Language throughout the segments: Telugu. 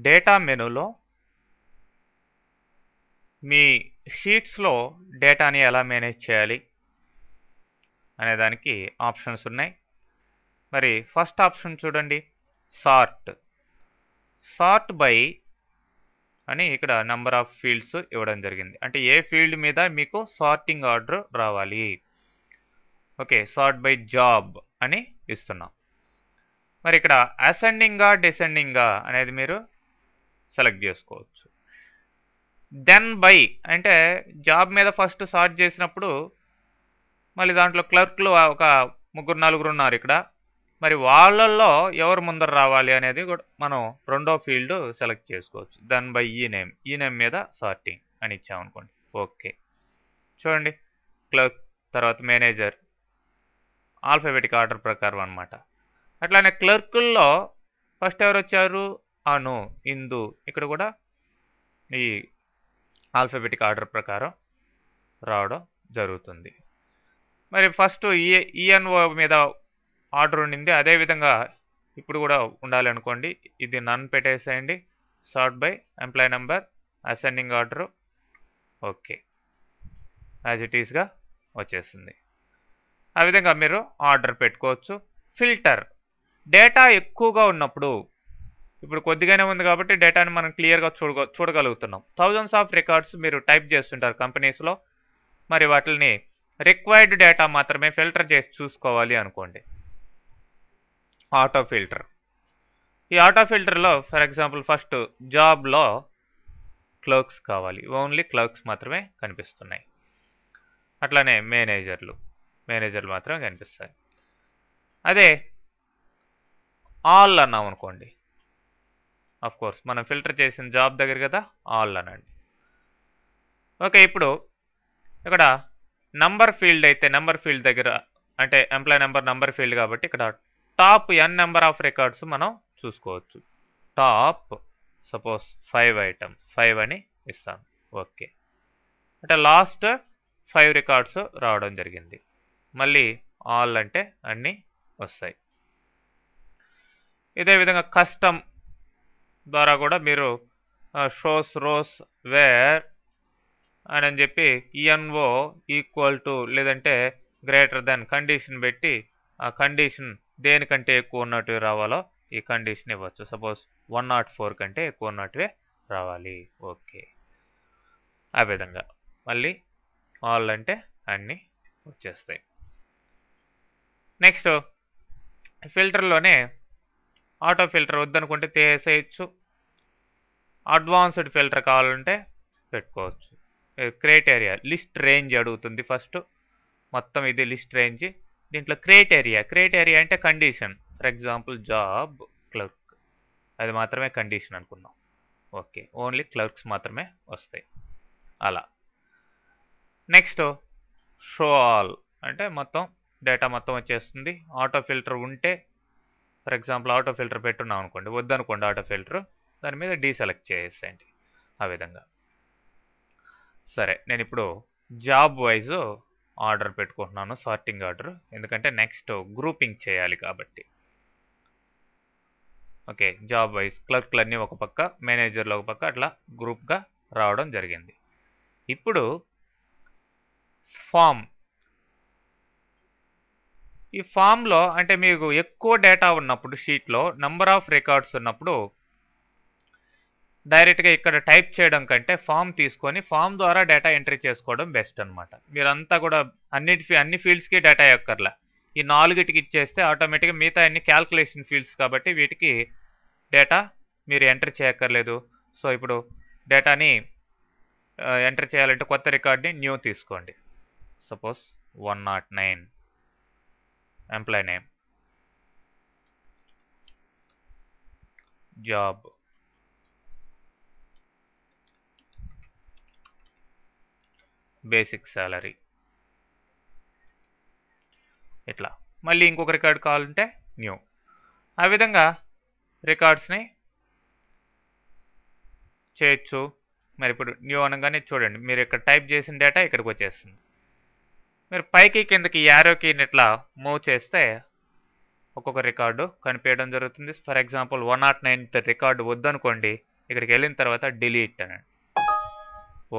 డేటా మెనూలో మీ షీట్స్లో డేటాని ఎలా మేనేజ్ చేయాలి అనే దానికి ఆప్షన్స్ ఉన్నాయి. మరి ఫస్ట్ ఆప్షన్ చూడండి, సార్ట్ బై అని ఇక్కడ నెంబర్ ఆఫ్ ఫీల్డ్స్ ఇవ్వడం జరిగింది. అంటే ఏ ఫీల్డ్ మీద మీకు సార్టింగ్ ఆర్డర్ రావాలి. ఓకే, సార్ట్ బై జాబ్ అని ఇస్తున్నాం. మరి ఇక్కడ అసెండింగా డిసెండింగా అనేది మీరు సెలెక్ట్ చేసుకోవచ్చు. దెన్ బై అంటే జాబ్ మీద ఫస్ట్ సార్ట్ చేసినప్పుడు మళ్ళీ దాంట్లో క్లర్క్లు ఒక 3-4 ఉన్నారు ఇక్కడ. మరి వాళ్ళల్లో ఎవరు ముందర రావాలి అనేది కూడా మనం రెండో ఫీల్డ్ సెలెక్ట్ చేసుకోవచ్చు. దెన్ బై ఈ నేమ్ మీద సార్టింగ్ అని ఇచ్చామనుకోండి. ఓకే, చూడండి క్లర్క్ తర్వాత మేనేజర్ ఆల్ఫాబెటిక్ ఆర్డర్ ప్రకారం అనమాట. అట్లానే క్లర్కుల్లో ఫస్ట్ ఎవరు వచ్చారు, అను, ఇందు, ఇక్కడ కూడా ఈ ఆల్ఫాబెటిక్ ఆర్డర్ ప్రకారం రావడం జరుగుతుంది. మరి ఫస్ట్ ఈఎన్ఓ మీద ఆర్డర్ ఉండింది, అదేవిధంగా ఇప్పుడు కూడా ఉండాలి అనుకోండి. ఇది నన్ పెట్టేసేయండి. Sort by employee number ascending order. Okay, as it ఈస్గా వచ్చేస్తుంది. ఆ విధంగా మీరు ఆర్డర్ పెట్టుకోవచ్చు. ఫిల్టర్, డేటా ఎక్కువగా ఉన్నప్పుడు, ఇప్పుడు కొద్దిగానే ఉంది కాబట్టి డేటాని మనం క్లియర్గా చూడగలుగుతున్నాం. థౌజండ్స్ ఆఫ్ రికార్డ్స్ మీరు టైప్ చేస్తుంటారు కంపెనీస్లో. మరి వాటిని రిక్వైర్డ్ డేటా మాత్రమే ఫిల్టర్ చేసి చూసుకోవాలి అనుకోండి. ఆటో ఫిల్టర్, ఈ ఆటో ఫిల్టర్లో ఫర్ ఎగ్జాంపుల్ ఫస్ట్ జాబ్లో క్లర్క్స్ కావాలి, ఓన్లీ క్లర్క్స్ మాత్రమే కనిపిస్తున్నాయి. అట్లానే మేనేజర్లు మాత్రమే కనిపిస్తాయి. అదే ఆల్ అన్నాం అనుకోండి, ఆఫ్ కోర్స్ మనం ఫిల్టర్ చేసిన జాబ్ దగ్గర కదా, ఆల్ అనండి. ఓకే, ఇప్పుడు ఇక్కడ నంబర్ ఫీల్డ్ అయితే నెంబర్ ఫీల్డ్ దగ్గర అంటే ఎంప్లాయ్ నెంబర్ ఫీల్డ్ కాబట్టి ఇక్కడ top n number of records మనం చూసుకోవచ్చు. టాప్ సపోజ్ 5 ఐటమ్స్ 5 అని ఇస్తాను. ఓకే, అంటే లాస్ట్ 5 రికార్డ్స్ రావడం జరిగింది. మళ్ళీ ఆల్ అంటే అన్నీ వస్తాయి. ఇదే విధంగా కస్టమ్ ద్వారా కూడా మీరు షోస్ రోస్ వేర్ అని చెప్పి ఈఎన్ఓ ఈక్వల్ టు లేదంటే గ్రేటర్ దెన్ కండిషన్ పెట్టి ఆ కండిషన్ దేనికంటే ఎక్కువ ఉన్నట్టు రావాలో ఈ కండిషన్ ఇవ్వచ్చు. సపోజ్ 104 కంటే ఎక్కువ ఉన్నట్టువే రావాలి. ఓకే, ఆ విధంగా మళ్ళీ ఆల్ అంటే అన్నీ వచ్చేస్తాయి. నెక్స్ట్ ఫిల్టర్లోనే ఆటో ఫిల్టర్ వద్దనుకుంటే తీసేయచ్చు. అడ్వాన్స్డ్ ఫిల్టర్ కావాలంటే పెట్టుకోవచ్చు. క్రైటీరియా లిస్ట్ రేంజ్ అడుగుతుంది ఫస్ట్. మొత్తం ఇది లిస్ట్ రేంజ్. దీంట్లో క్రైటీరియా అంటే condition. For example job clerk, అది మాత్రమే కండిషన్ అనుకుందాం. ఓకే, ఓన్లీ క్లర్క్స్ మాత్రమే వస్తాయి అలా. నెక్స్ట్ షో ఆల్ అంటే మొత్తం డేటా మొత్తం వచ్చేస్తుంది. ఆటో ఫిల్టర్ ఉంటే ఫర్ ఎగ్జాంపుల్ ఆటో ఫిల్టర్ పెట్టున్నాం అనుకోండి, వద్దనుకోండి ఆటో ఫిల్టర్, దాని మీద డీసెలెక్ట్ చేసేయండి ఆ విధంగా. సరే, నేను ఇప్పుడు జాబ్ వైజ్ ఆర్డర్ పెట్టుకుంటున్నాను, సార్టింగ్ ఆర్డర్, ఎందుకంటే నెక్స్ట్ గ్రూపింగ్ చేయాలి కాబట్టి. ఓకే, జాబ్ వైజ్ క్లర్క్లన్నీ ఒక పక్క, మేనేజర్లు ఒక పక్క, అట్లా గ్రూప్గా రావడం జరిగింది. ఇప్పుడు ఫామ్, ఈ ఫామ్లో అంటే మీకు ఎక్కువ డేటా ఉన్నప్పుడు షీట్లో నెంబర్ ఆఫ్ రికార్డ్స్ ఉన్నప్పుడు డైరెక్ట్గా ఇక్కడ టైప్ చేయడం కంటే ఫామ్ తీసుకొని ఫామ్ ద్వారా డేటా ఎంట్రీ చేసుకోవడం బెస్ట్ అనమాట. మీరంతా కూడా అన్ని ఫీల్డ్స్కి డేటా ఎక్కర్లా, ఈ 4టికి ఇచ్చేస్తే ఆటోమేటిక్గా మిగతా అన్ని క్యాల్కులేషన్ ఫీల్డ్స్ కాబట్టి వీటికి డేటా మీరు ఎంటర్ చేయక్కర్లేదు. సో ఇప్పుడు డేటాని ఎంటర్ చేయాలంటే కొత్త రికార్డ్ని న్యూ తీసుకోండి. Suppose 109 employee name, job, basic salary, ఇట్లా. మళ్ళీ ఇంకొక రికార్డ్ కావాలంటే న్యూ. ఆ విధంగా రికార్డ్స్ని చేయొచ్చు. మరి ఇప్పుడు న్యూ అనగానే చూడండి, మీరు ఇక్కడ టైప్ చేసిన డేటా ఇక్కడికి వచ్చేస్తుంది. మీరు పైకి కిందకి యారోకి ఇట్లా మూవ్ చేస్తే ఒక్కొక్క రికార్డు కనిపించడం జరుగుతుంది. ఫర్ ఎగ్జాంపుల్ 109 రికార్డు వద్దనుకోండి, ఇక్కడికి వెళ్ళిన తర్వాత డిలీట్ అనండి.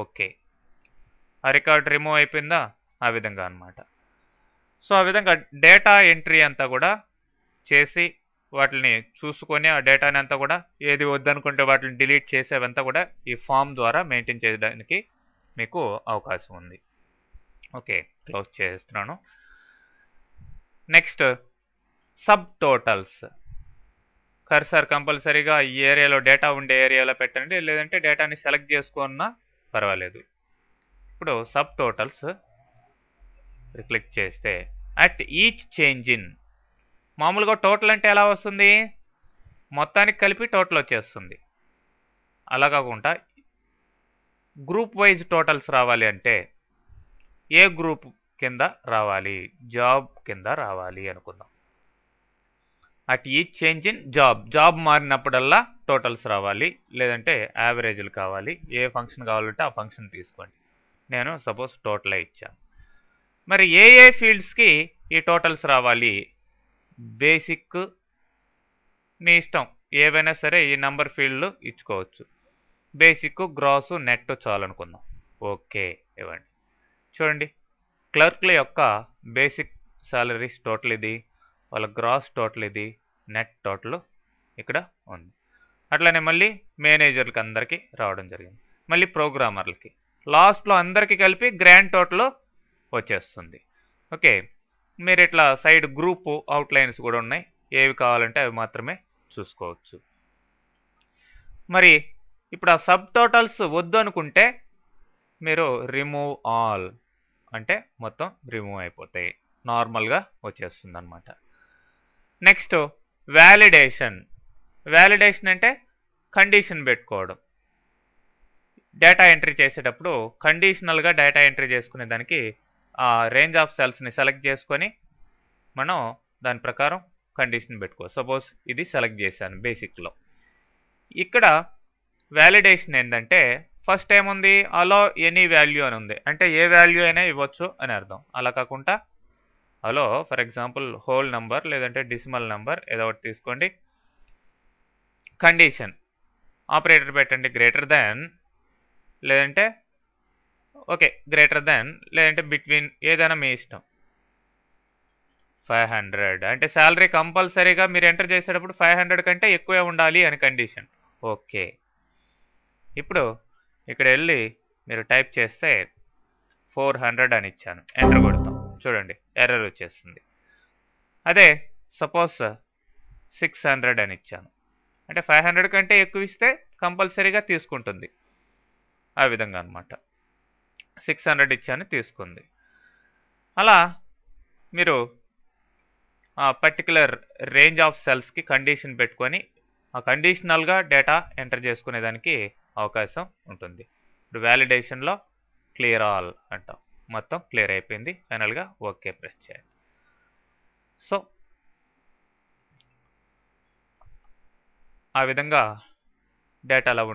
ఓకే, ఆ రికార్డ్ రిమూవ్ అయిపోయిందా? ఆ విధంగా అన్నమాట. సో ఆ విధంగా డేటా ఎంట్రీ అంతా కూడా చేసి వాటిని చూసుకొని ఆ డేటాని అంతా కూడా ఏది వద్దనుకుంటే వాటిని డిలీట్ చేసేవంతా కూడా ఈ ఫామ్ ద్వారా మెయింటైన్ చేయడానికి మీకు అవకాశం ఉంది. ఓకే, క్లోజ్ చేస్తున్నాను. Next sub totals. కర్సర్ కంపల్సరీగా ఈ ఏరియాలో డేటా ఉండే ఏరియాలో పెట్టండి, లేదంటే డేటాని సెలెక్ట్ చేసుకున్నా పర్వాలేదు. ఇప్పుడు సబ్ టోటల్స్ క్లిక్ చేస్తే అట్ ఈచ్ చేంజ్ ఇన్, మామూలుగా టోటల్ అంటే ఎలా వస్తుంది? మొత్తానికి కలిపి టోటల్ వచ్చేస్తుంది. అలా కాకుండా గ్రూప్ వైజ్ టోటల్స్ రావాలి అంటే ఏ గ్రూప్ కింద రావాలి? జాబ్ కింద రావాలి అనుకుందాం. At each change in job, job మారినప్పుడల్లా టోటల్స్ రావాలి, లేదంటే యావరేజ్లు కావాలి. ఏ ఫంక్షన్ కావాలంటే ఆ ఫంక్షన్ తీసుకోండి. నేను సపోజ్ టోటలే ఇచ్చాను. మరి ఏ ఏ ఫీల్డ్స్కి ఈ టోటల్స్ రావాలి? బేసిక్, మీ ఇష్టం, ఏవైనా సరే ఈ నంబర్ ఫీల్డ్లు ఇచ్చుకోవచ్చు. బేసిక్, గ్రాస్, నెట్ చాలనుకుందాం. ఓకే ఇవ్వండి. చూడండి, క్లర్క్ల యొక్క బేసిక్ సాలరీస్ టోటల్ ఇది, వాళ్ళ గ్రాస్ టోటల్ ఇది, నెట్ టోటల్ ఇక్కడ ఉంది. అట్లనే మళ్ళీ మేనేజర్లకి అందరికీ రావడం జరిగింది. మళ్ళీ ప్రోగ్రామర్లకి లాస్ట్లో అందరికీ కలిపి గ్రాండ్ టోటల్ వచ్చేస్తుంది. ఓకే, మీరు ఇట్లా సైడ్ గ్రూప్ అవుట్లైన్స్ కూడా ఉన్నాయి, ఏవి కావాలంటే అవి మాత్రమే చూసుకోవచ్చు. మరి ఇప్పుడు ఆ సబ్ టోటల్స్ వద్దు అనుకుంటే మీరు రిమూవ్ ఆల్ అంటే మొత్తం రిమూవ్ అయిపోతాయి, నార్మల్గా వచ్చేస్తుంది అనమాట. Next validation. వ్యాలిడేషన్ అంటే కండిషన్ పెట్టుకోవడం. డేటా ఎంట్రీ చేసేటప్పుడు కండిషనల్గా డేటా ఎంట్రీ చేసుకునే దానికి ఆ రేంజ్ ఆఫ్ సెల్స్ని సెలెక్ట్ చేసుకొని మనం దాని ప్రకారం కండిషన్ పెట్టుకోవచ్చు. సపోజ్ ఇది సెలెక్ట్ చేశాను బేసిక్లో. ఇక్కడ వ్యాలిడేషన్ ఏంటంటే ఫస్ట్ ఏముంది? అలో ఎనీ వాల్యూ అని ఉంది, అంటే ఏ వాల్యూ అయినా ఇవ్వచ్చు అని అర్థం. అలా కాకుండా అలో ఫర్ ఎగ్జాంపుల్ హోల్ నంబర్ లేదంటే డెసిమల్ నంబర్ ఏదో ఒకటి తీసుకోండి. కండిషన్ ఆపరేటర్ పెట్టండి, గ్రేటర్ దాన్ లేదంటే ఓకే గ్రేటర్ దాన్ లేదంటే బిట్వీన్, ఏదైనా మీ ఇష్టం. 500 అంటే శాలరీ కంపల్సరీగా మీరు ఎంటర్ చేసేటప్పుడు 500 కంటే ఎక్కువే ఉండాలి అని కండిషన్. ఓకే, ఇప్పుడు ఇక్కడ వెళ్ళి మీరు టైప్ చేస్తే 400 అని ఇచ్చాను, ఎంటర్ కొడతాం. చూడండి ఎర్రర్ వచ్చేస్తుంది. అదే సపోజ్ 600 అని ఇచ్చాను, అంటే 500 కంటే ఎక్కువ ఇస్తే కంపల్సరీగా తీసుకుంటుంది. ఆ విధంగా అనమాట. 600 ఇచ్చాను, తీసుకుంది. అలా మీరు ఆ పర్టికులర్ రేంజ్ ఆఫ్ సెల్స్కి కండిషన్ పెట్టుకొని ఆ కండిషనల్గా డేటా ఎంటర్ చేసుకునేదానికి అవకాశం ఉంటుంది. ఇప్పుడు వ్యాలిడేషన్లో క్లియర్ ఆల్ అంటాం, మొత్తం క్లియర్ అయిపోయింది. ఫైనల్గా ఓకే ప్రెస్ చేయండి. సో ఆ విధంగా డేటాలో